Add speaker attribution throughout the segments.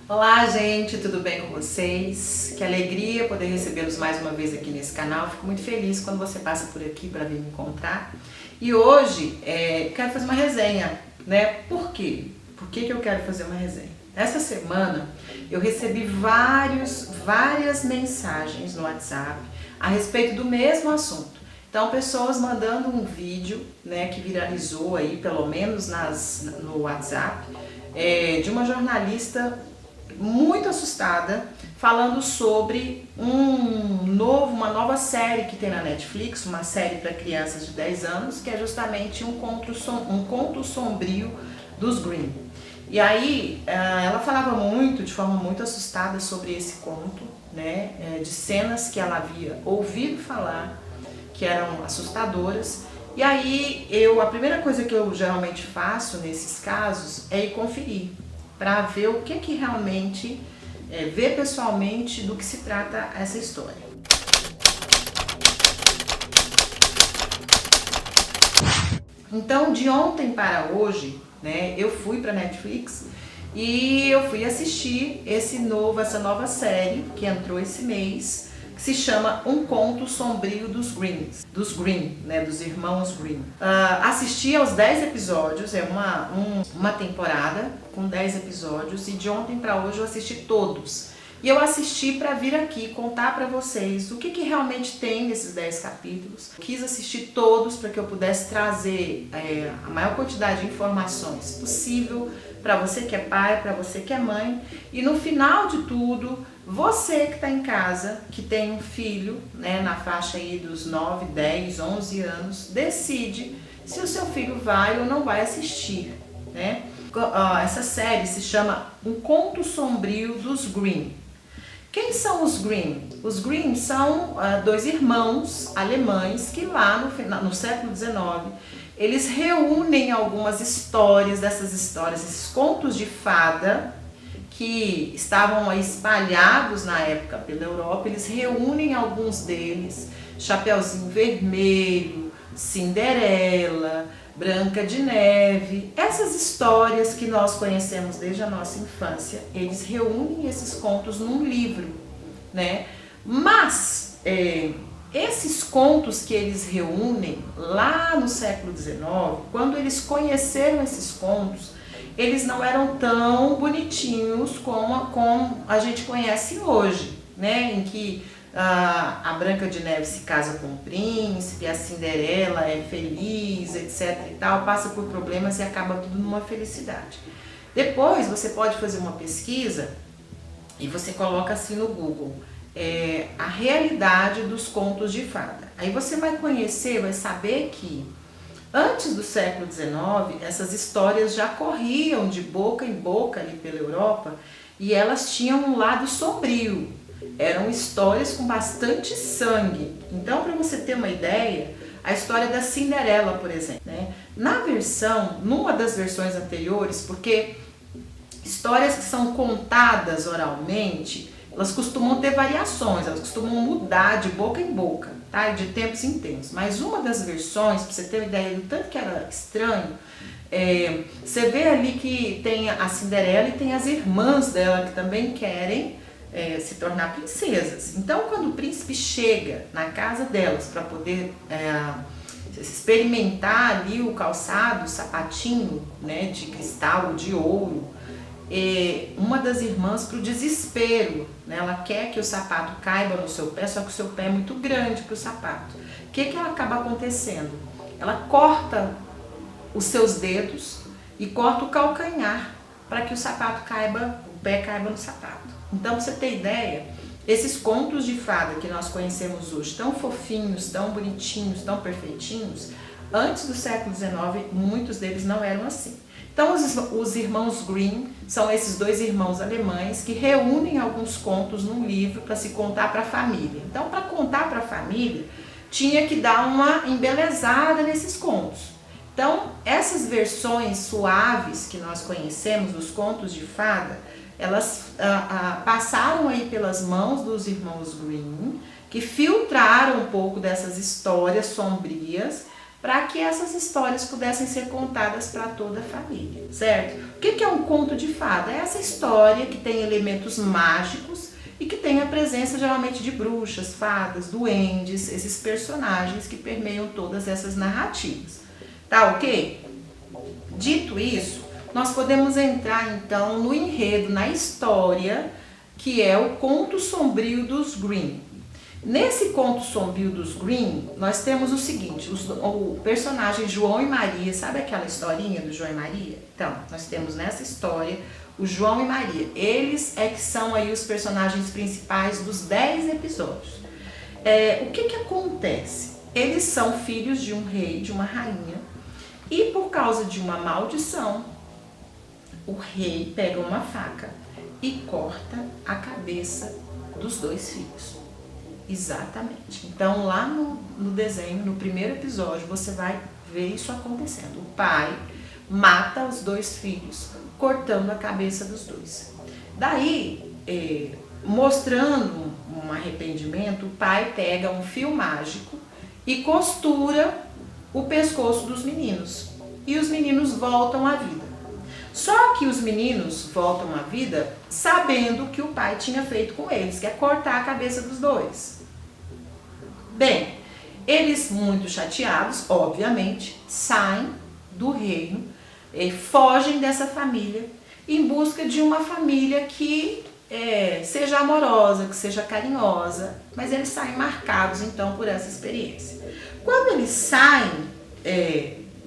Speaker 1: Olá, gente, tudo bem com vocês? Que alegria poder recebê-los mais uma vez aqui nesse canal. Fico muito feliz quando você passa por aqui para vir me encontrar. E hoje quero fazer uma resenha, né? Por quê? Por que eu quero fazer uma resenha? Essa semana eu recebi várias mensagens no WhatsApp a respeito do mesmo assunto. Então, pessoas mandando um vídeo, né, que viralizou aí, pelo menos no WhatsApp, de uma jornalista muito assustada, falando sobre uma nova série que tem na Netflix, uma série para crianças de 10 anos, que é justamente um conto sombrio dos Grimm. E aí ela falava de forma muito assustada sobre esse conto, né, de cenas que ela havia ouvido falar, que eram assustadoras. E aí a primeira coisa que eu geralmente faço nesses casos é ir conferir, para ver o que realmente, ver pessoalmente do que se trata essa história. Então, de ontem para hoje, né, eu fui para Netflix e eu fui assistir essa nova série que entrou esse mês, que se chama Um Conto Sombrio dos Grimm, né, dos irmãos Grimm. Assisti aos 10 episódios, é uma temporada com 10 episódios, e de ontem para hoje eu assisti todos. E eu assisti para vir aqui contar para vocês o que realmente tem nesses 10 capítulos. Quis assistir todos para que eu pudesse trazer a maior quantidade de informações possível para você que é pai, para você que é mãe. E no final de tudo, você que está em casa, que tem um filho, né, na faixa aí dos 9, 10, 11 anos, decide se o seu filho vai ou não vai assistir, né? Essa série se chama Um Conto Sombrio dos Grimm. Quem são os Grimm? Os Grimm são dois irmãos alemães que lá no século XIX, eles reúnem algumas histórias, esses contos de fada que estavam espalhados na época pela Europa. Eles reúnem alguns deles: Chapeuzinho Vermelho, Cinderela, Branca de Neve, essas histórias que nós conhecemos desde a nossa infância. Eles reúnem esses contos num livro, né? Mas esses contos que eles reúnem lá no século XIX, quando eles conheceram esses contos, eles não eram tão bonitinhos como a gente conhece hoje, né? Em que a Branca de Neve se casa com o príncipe, a Cinderela é feliz, etc e tal, passa por problemas e acaba tudo numa felicidade. Depois você pode fazer uma pesquisa e você coloca assim no Google, a realidade dos contos de fada. Aí você vai conhecer, vai saber que antes do século XIX, essas histórias já corriam de boca em boca ali pela Europa, e elas tinham um lado sombrio. Eram histórias com bastante sangue. Então, para você ter uma ideia, a história da Cinderela, por exemplo, né? Numa das versões anteriores, porque histórias que são contadas oralmente, elas costumam ter variações, elas costumam mudar de boca em boca, tá? De tempos em tempos. Mas uma das versões, para você ter uma ideia do tanto que era estranho, você vê ali que tem a Cinderela e tem as irmãs dela que também querem se tornar princesas. Então, quando o príncipe chega na casa delas para poder experimentar ali o calçado, o sapatinho, né, de cristal ou de ouro, uma das irmãs, para o desespero, né, ela quer que o sapato caiba no seu pé, só que o seu pé é muito grande para o sapato. O que ela acaba acontecendo? Ela corta os seus dedos e corta o calcanhar para que o pé caiba no sapato. Então, para você ter ideia, esses contos de fada que nós conhecemos hoje, tão fofinhos, tão bonitinhos, tão perfeitinhos, antes do século XIX, muitos deles não eram assim. Então, os irmãos Grimm são esses dois irmãos alemães que reúnem alguns contos num livro para se contar para a família. Então, para contar para a família, tinha que dar uma embelezada nesses contos. Então, essas versões suaves que nós conhecemos dos contos de fada, elas passaram aí pelas mãos dos irmãos Grimm, que filtraram um pouco dessas histórias sombrias para que essas histórias pudessem ser contadas para toda a família, certo? O que é um conto de fada? É essa história que tem elementos mágicos e que tem a presença geralmente de bruxas, fadas, duendes, esses personagens que permeiam todas essas narrativas. Tá ok? Dito isso, nós podemos entrar então no enredo, na história, que é o Conto Sombrio dos Grimm. Nesse Conto Sombrio dos Grimm, nós temos o seguinte, o personagem João e Maria, sabe aquela historinha do João e Maria? Então, nós temos nessa história o João e Maria. Eles é que são aí os personagens principais dos 10 episódios. O que acontece? Eles são filhos de um rei, de uma rainha, e por causa de uma maldição, o rei pega uma faca e corta a cabeça dos 2 filhos. Exatamente. Então lá no desenho, no primeiro episódio, você vai ver isso acontecendo. O pai mata os 2 filhos, cortando a cabeça dos 2. Daí, mostrando um arrependimento, o pai pega um fio mágico e costura o pescoço dos meninos. E os meninos voltam à vida. Só que os meninos voltam à vida sabendo o que o pai tinha feito com eles, que é cortar a cabeça dos 2. Bem, eles muito chateados, obviamente, saem do reino, fogem dessa família em busca de uma família que seja amorosa, que seja carinhosa, mas eles saem marcados então por essa experiência. Quando eles saem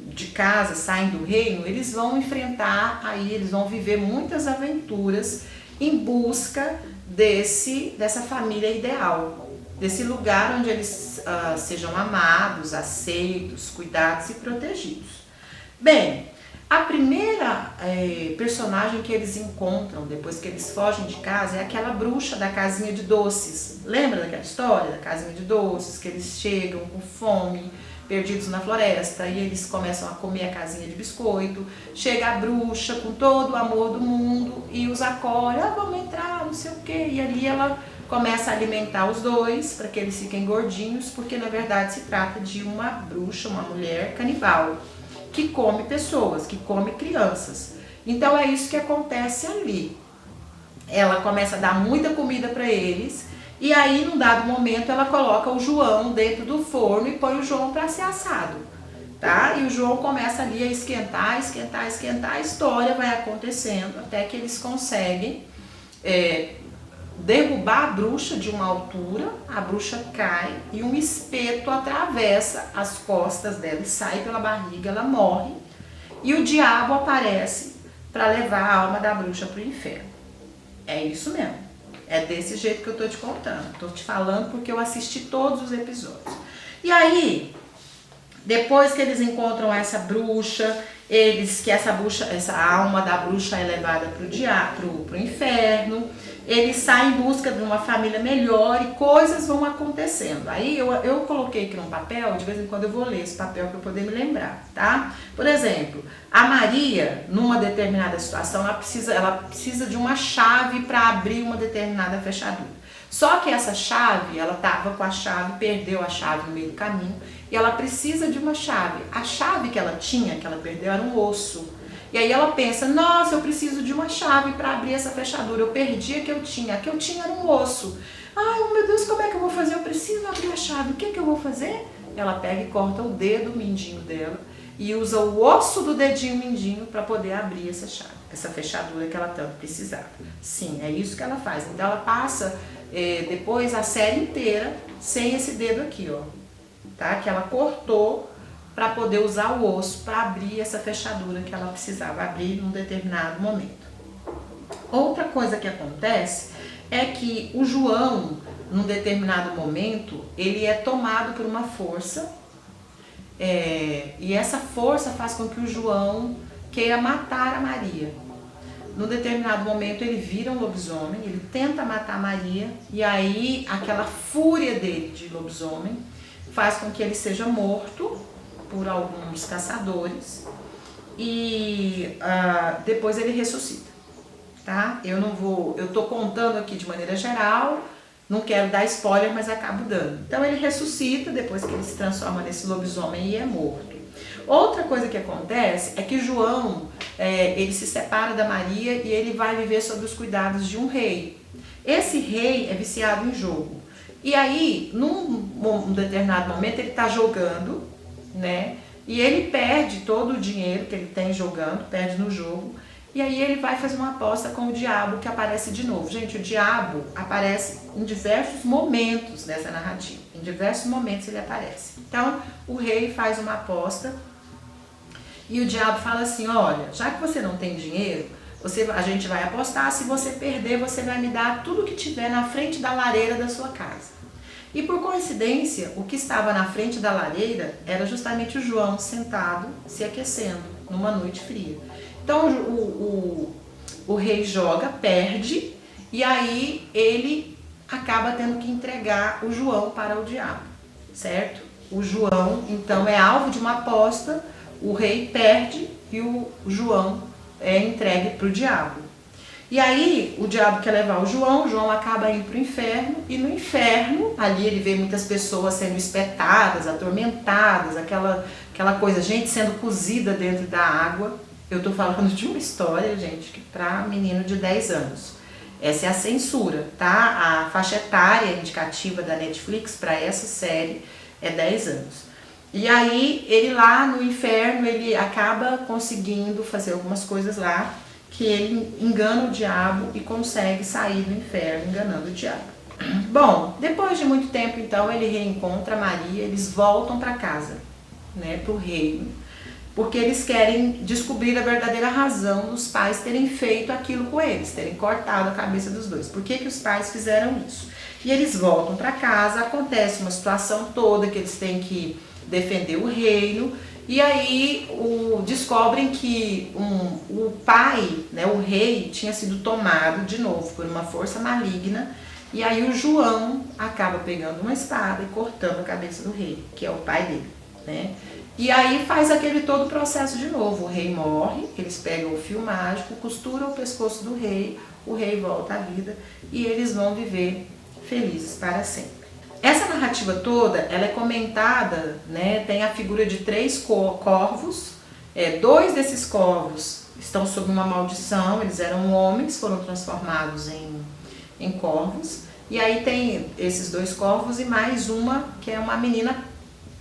Speaker 1: de casa, saem do reino, eles vão enfrentar, aí eles vão viver muitas aventuras em busca dessa família ideal, desse lugar onde eles sejam amados, aceitos, cuidados e protegidos. Bem, a primeira personagem que eles encontram depois que eles fogem de casa é aquela bruxa da casinha de doces. Lembra daquela história da casinha de doces, que eles chegam com fome, perdidos na floresta, e eles começam a comer a casinha de biscoito. Chega a bruxa com todo o amor do mundo e os acolhe, vamos entrar, não sei o quê. E ali ela começa a alimentar os 2 para que eles fiquem gordinhos, porque na verdade se trata de uma bruxa, uma mulher canibal, que come pessoas, que come crianças. Então é isso que acontece ali. Ela começa a dar muita comida para eles, e aí, num dado momento, ela coloca o João dentro do forno e põe o João para ser assado, tá? E o João começa ali a esquentar, esquentar, esquentar, a história vai acontecendo até que eles conseguem derrubar a bruxa de uma altura, a bruxa cai e um espeto atravessa as costas dela e sai pela barriga, ela morre, e o diabo aparece para levar a alma da bruxa para o inferno. É isso mesmo. É desse jeito que eu tô te contando. Tô te falando porque eu assisti todos os episódios. E aí, depois que eles encontram essa bruxa, essa alma da bruxa é levada pro inferno, eles saem em busca de uma família melhor e coisas vão acontecendo. Aí eu coloquei aqui num papel, de vez em quando eu vou ler esse papel para eu poder me lembrar, tá? Por exemplo, a Maria, numa determinada situação, ela precisa de uma chave para abrir uma determinada fechadura. Só que essa chave, ela estava com a chave, perdeu a chave no meio do caminho, e ela precisa de uma chave. A chave que ela tinha, que ela perdeu, era um osso. E aí ela pensa, nossa, eu preciso de uma chave para abrir essa fechadura, eu perdi a que eu tinha era um osso. Ai, meu Deus, como é que eu vou fazer? Eu preciso abrir a chave, o que eu vou fazer? Ela pega e corta o dedo mindinho dela e usa o osso do dedinho mindinho para poder abrir essa chave, essa fechadura que ela tanto precisava. Sim, é isso que ela faz. Então ela passa depois a série inteira sem esse dedo aqui, ó, tá? Que ela cortou para poder usar o osso para abrir essa fechadura que ela precisava abrir num determinado momento. Outra coisa que acontece é que o João, num determinado momento, ele é tomado por uma força, e essa força faz com que o João queira matar a Maria. Num determinado momento ele vira um lobisomem, ele tenta matar a Maria, e aí aquela fúria dele de lobisomem faz com que ele seja morto por alguns caçadores e depois ele ressuscita, tá? Eu tô contando aqui de maneira geral, Não quero dar spoiler, mas acabo dando. Então ele ressuscita depois que ele se transforma nesse lobisomem e é morto. Outra coisa que acontece é que João, ele se separa da Maria e ele vai viver sob os cuidados de um rei. Esse rei é viciado em jogo. E aí, num determinado momento, ele está jogando, né? E ele perde todo o dinheiro que ele tem jogando, perde no jogo. E aí ele vai fazer uma aposta com o diabo, que aparece de novo. Gente, o diabo aparece em diversos momentos dessa narrativa. Em diversos momentos ele aparece. Então, o rei faz uma aposta e o diabo fala assim, olha, já que você não tem dinheiro, a gente vai apostar, se você perder, você vai me dar tudo que tiver na frente da lareira da sua casa. E por coincidência, o que estava na frente da lareira era justamente o João sentado, se aquecendo, numa noite fria. Então o rei joga, perde, e aí ele acaba tendo que entregar o João para o diabo, certo? O João, então, é alvo de uma aposta, o rei perde e o João é entregue para o diabo. E aí o diabo quer levar o João acaba indo para o inferno, e no inferno, ali ele vê muitas pessoas sendo espetadas, atormentadas, aquela coisa, gente sendo cozida dentro da água. Eu tô falando de uma história, gente, que para menino de 10 anos. Essa é a censura, tá? A faixa etária indicativa da Netflix para essa série é 10 anos. E aí ele lá no inferno, ele acaba conseguindo fazer algumas coisas lá, que ele engana o diabo e consegue sair do inferno enganando o diabo. Bom, depois de muito tempo, então, ele reencontra Maria, eles voltam para casa, né, para o reino, porque eles querem descobrir a verdadeira razão dos pais terem feito aquilo com eles, terem cortado a cabeça dos dois. Por que os pais fizeram isso? E eles voltam para casa, acontece uma situação toda que eles têm que defender o reino, e aí descobrem que o pai, né, o rei, tinha sido tomado de novo por uma força maligna, e aí o João acaba pegando uma espada e cortando a cabeça do rei, que é o pai dele, né? E aí faz aquele todo o processo de novo, o rei morre, eles pegam o fio mágico, costuram o pescoço do rei, o rei volta à vida e eles vão viver felizes para sempre. Essa narrativa toda, ela é comentada, né? Tem a figura de 3 corvos, 2 desses corvos estão sob uma maldição, eles eram homens, foram transformados em corvos, e aí tem esses 2 corvos e mais uma que é uma menina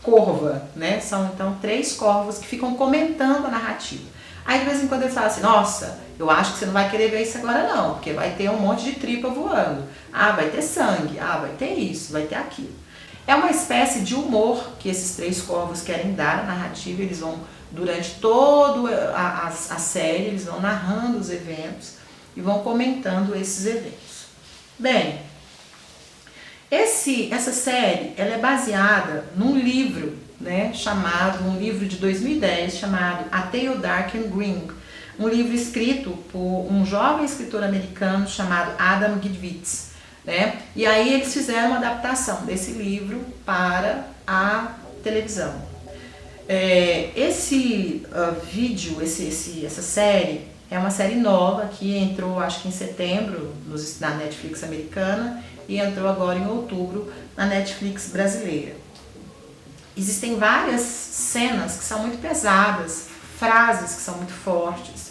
Speaker 1: corva, né? São então 3 corvos que ficam comentando a narrativa. Aí de vez em quando eles falam assim, nossa, eu acho que você não vai querer ver isso agora não, porque vai ter um monte de tripa voando. Ah, vai ter sangue, ah, vai ter isso, vai ter aquilo. É uma espécie de humor que esses 3 corvos querem dar à narrativa, eles vão, durante toda a série, eles vão narrando os eventos e vão comentando esses eventos. Bem, essa série, ela é baseada num livro, né, um livro de 2010 chamado A Tale Dark and Green, um livro escrito por um jovem escritor americano chamado Adam Gidwitz, né? E aí eles fizeram uma adaptação desse livro para a televisão. Essa série é uma série nova que entrou, acho que em setembro na Netflix americana e entrou agora em outubro na Netflix brasileira. Existem várias cenas que são muito pesadas, frases que são muito fortes,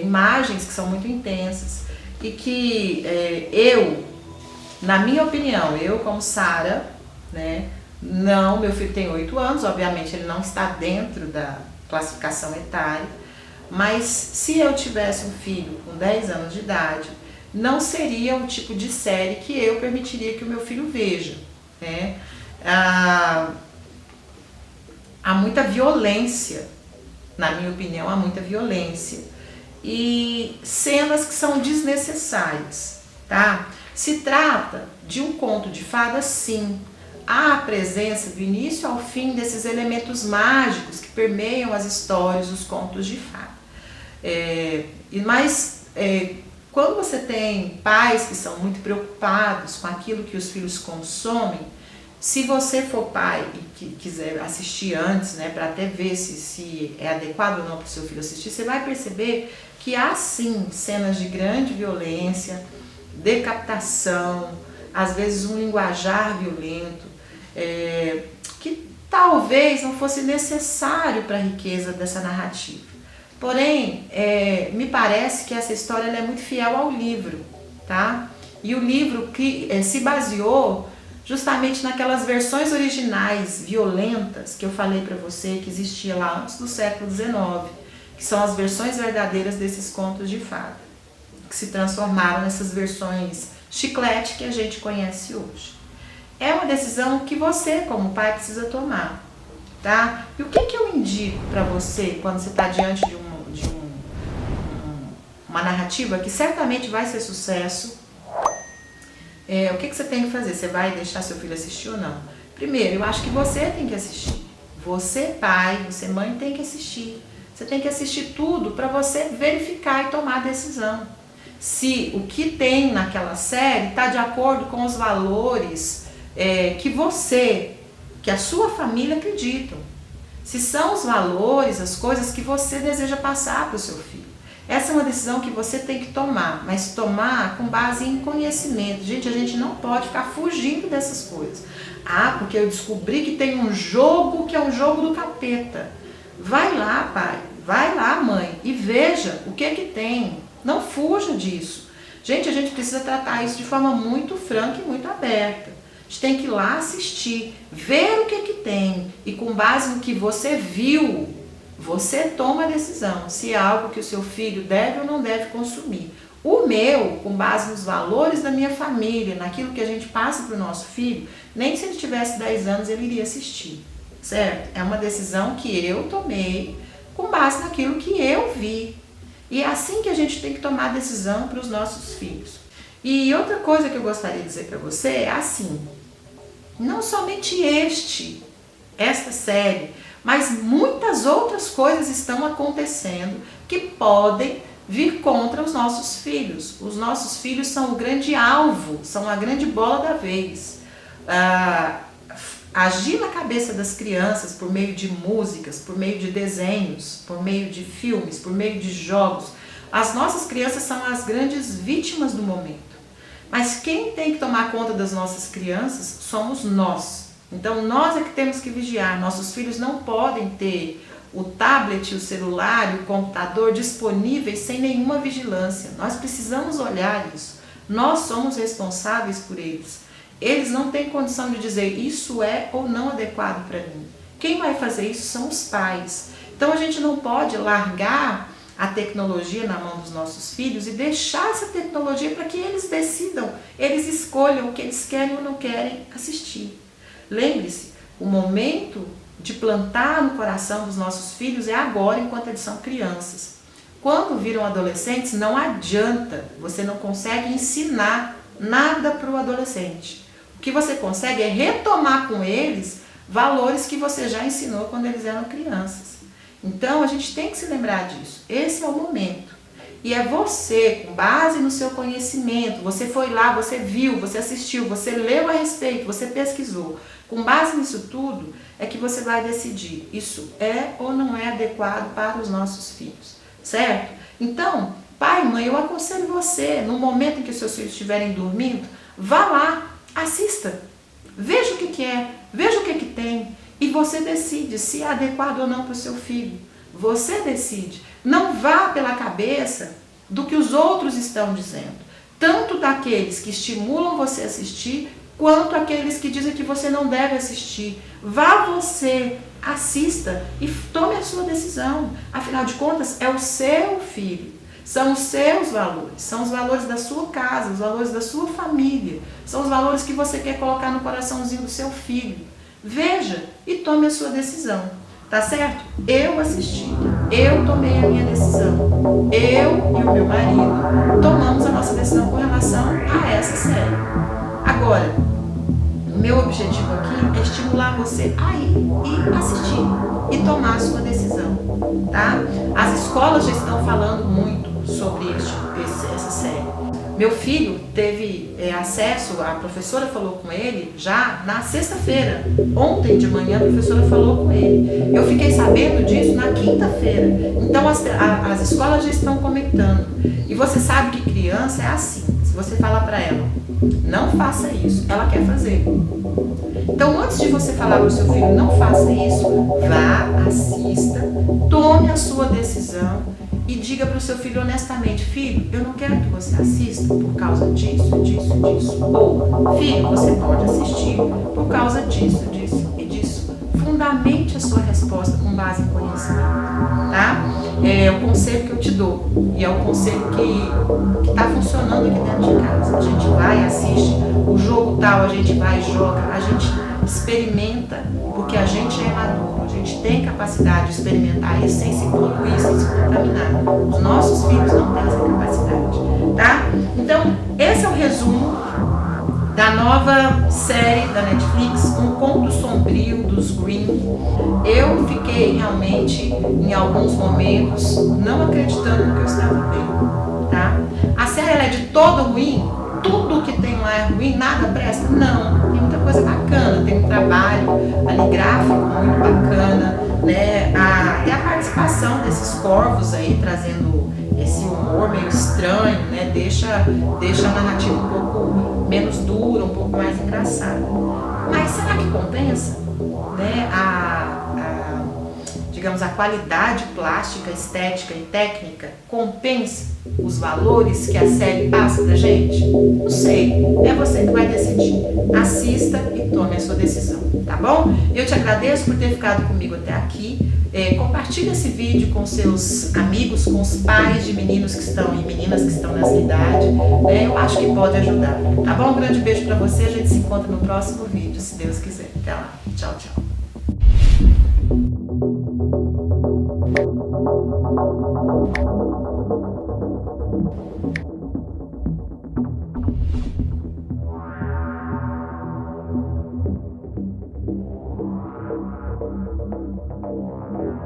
Speaker 1: imagens que são muito intensas e que na minha opinião, eu como Sara, né, não, meu filho tem 8 anos, obviamente ele não está dentro da classificação etária, mas se eu tivesse um filho com 10 anos de idade, não seria o tipo de série que eu permitiria que o meu filho veja, né? Há muita violência, na minha opinião, há muita violência e cenas que são desnecessárias, tá? Se trata de um conto de fadas, sim. Há a presença do início ao fim desses elementos mágicos que permeiam as histórias, os contos de fada. Mas quando você tem pais que são muito preocupados com aquilo que os filhos consomem, se você for pai e que quiser assistir antes, né, para até ver se é adequado ou não para o seu filho assistir, você vai perceber que há sim cenas de grande violência, decapitação, às vezes um linguajar violento, que talvez não fosse necessário para a riqueza dessa narrativa. Porém, me parece que essa história ela é muito fiel ao livro, tá? E o livro que se baseou justamente naquelas versões originais violentas que eu falei para você que existia lá antes do século XIX, que são as versões verdadeiras desses contos de fada, que se transformaram nessas versões chiclete que a gente conhece hoje. É uma decisão que você, como pai, precisa tomar, tá? E o que eu indico para você quando você está diante de uma narrativa que certamente vai ser sucesso? O que você tem que fazer? Você vai deixar seu filho assistir ou não? Primeiro, eu acho que você tem que assistir. Você, pai, você, mãe, tem que assistir. Você tem que assistir tudo para você verificar e tomar a decisão. Se o que tem naquela série está de acordo com os valores que a sua família acreditam. Se são os valores, as coisas que você deseja passar para o seu filho. Essa é uma decisão que você tem que tomar, mas tomar com base em conhecimento. Gente, a gente não pode ficar fugindo dessas coisas. Porque eu descobri que tem um jogo que é um jogo do capeta. Vai lá, pai, vai lá, mãe, e veja o que tem. Não fuja disso. Gente, a gente precisa tratar isso de forma muito franca e muito aberta. A gente tem que ir lá assistir, ver o que tem, e com base no que você viu, você toma a decisão se é algo que o seu filho deve ou não deve consumir. O meu, com base nos valores da minha família, naquilo que a gente passa para o nosso filho, nem se ele tivesse 10 anos ele iria assistir, certo? É uma decisão que eu tomei com base naquilo que eu vi. E é assim que a gente tem que tomar a decisão para os nossos filhos. E outra coisa que eu gostaria de dizer para você é assim, não somente esta série, mas muitas outras coisas estão acontecendo que podem vir contra os nossos filhos. Os nossos filhos são o grande alvo, são a grande bola da vez. Agir na cabeça das crianças por meio de músicas, por meio de desenhos, por meio de filmes, por meio de jogos. As nossas crianças são as grandes vítimas do momento. Mas quem tem que tomar conta das nossas crianças somos nós. Então nós é que temos que vigiar. Nossos filhos não podem ter o tablet, o celular e o computador disponíveis sem nenhuma vigilância. Nós precisamos olhar isso. Nós somos responsáveis por eles. Eles não têm condição de dizer isso é ou não adequado para mim. Quem vai fazer isso são os pais. Então a gente não pode largar a tecnologia na mão dos nossos filhos e deixar essa tecnologia para que eles decidam, eles escolham o que eles querem ou não querem assistir. Lembre-se, o momento de plantar no coração dos nossos filhos é agora, enquanto eles são crianças. Quando viram adolescentes, não adianta, você não consegue ensinar nada para o adolescente. O que você consegue é retomar com eles valores que você já ensinou quando eles eram crianças. Então a gente tem que se lembrar disso. Esse é o momento. E é você, com base no seu conhecimento, você foi lá, você viu, você assistiu, você leu a respeito, você pesquisou. Com base nisso tudo, é que você vai decidir, isso é ou não é adequado para os nossos filhos, certo? Então, pai, mãe, eu aconselho você, no momento em que os seus filhos estiverem dormindo, vá lá, assista, veja o que é, veja o que tem, e você decide se é adequado ou não para o seu filho. Você decide. Não vá pela cabeça do que os outros estão dizendo, tanto daqueles que estimulam você a assistir, quanto aqueles que dizem que você não deve assistir. Vá você, assista e tome a sua decisão. Afinal de contas, é o seu filho. São os seus valores, são os valores da sua casa, os valores da sua família. São os valores que você quer colocar no coraçãozinho do seu filho. Veja e tome a sua decisão. Tá certo? Eu assisti, eu tomei a minha decisão. Eu e o meu marido tomamos a nossa decisão com relação a essa série. Agora, o meu objetivo aqui é estimular você a ir e assistir e tomar a sua decisão, tá? As escolas já estão falando muito sobre essa série. Meu filho teve acesso, a professora falou com ele já na sexta-feira. Ontem de manhã a professora falou com ele. Eu fiquei sabendo disso na quinta-feira. Então as escolas já estão comentando. E você sabe que criança é assim. você fala para ela, não faça isso, ela quer fazer. Então, antes de você falar para o seu filho, não faça isso, vá, assista, tome a sua decisão e diga para o seu filho honestamente, filho, eu não quero que você assista por causa disso, disso, disso. Ou, filho, você pode assistir por causa disso, disso e disso. Fundamente a sua resposta com base em conhecimento, tá? É o conselho que eu te dou e é o conselho que está funcionando aqui dentro de casa. A gente vai, assiste o jogo tal, a gente vai e joga, a gente experimenta, porque a gente é maduro, a gente tem capacidade de experimentar isso sem se poluir, sem se contaminar. Os nossos filhos não têm essa capacidade, tá? Então, esse é o resumo da nova série da Netflix, Um Conto Sombrio dos Grimm. Eu fiquei realmente, em alguns momentos, não acreditando no que eu estava vendo, tá? A série ela é de todo ruim? Tudo que tem lá é ruim? Nada presta? Não, tem muita coisa bacana, tem um trabalho ali gráfico muito bacana, né? Até a participação desses corvos aí, trazendo esse humor meio estranho, né? Deixa a narrativa um pouco menos dura, um pouco mais engraçada. Mas será que compensa? Né? Digamos, a qualidade plástica, estética e técnica compensa os valores que a série passa pra gente? Não sei, é você que vai decidir. Assista e tome a sua decisão, tá bom? Eu te agradeço por ter ficado comigo até aqui. Compartilhe esse vídeo com seus amigos, com os pais de meninos que estão e meninas que estão nessa idade. Eu acho que pode ajudar, tá bom? Um grande beijo pra você, a gente se encontra no próximo vídeo, se Deus quiser. Até lá, tchau, tchau.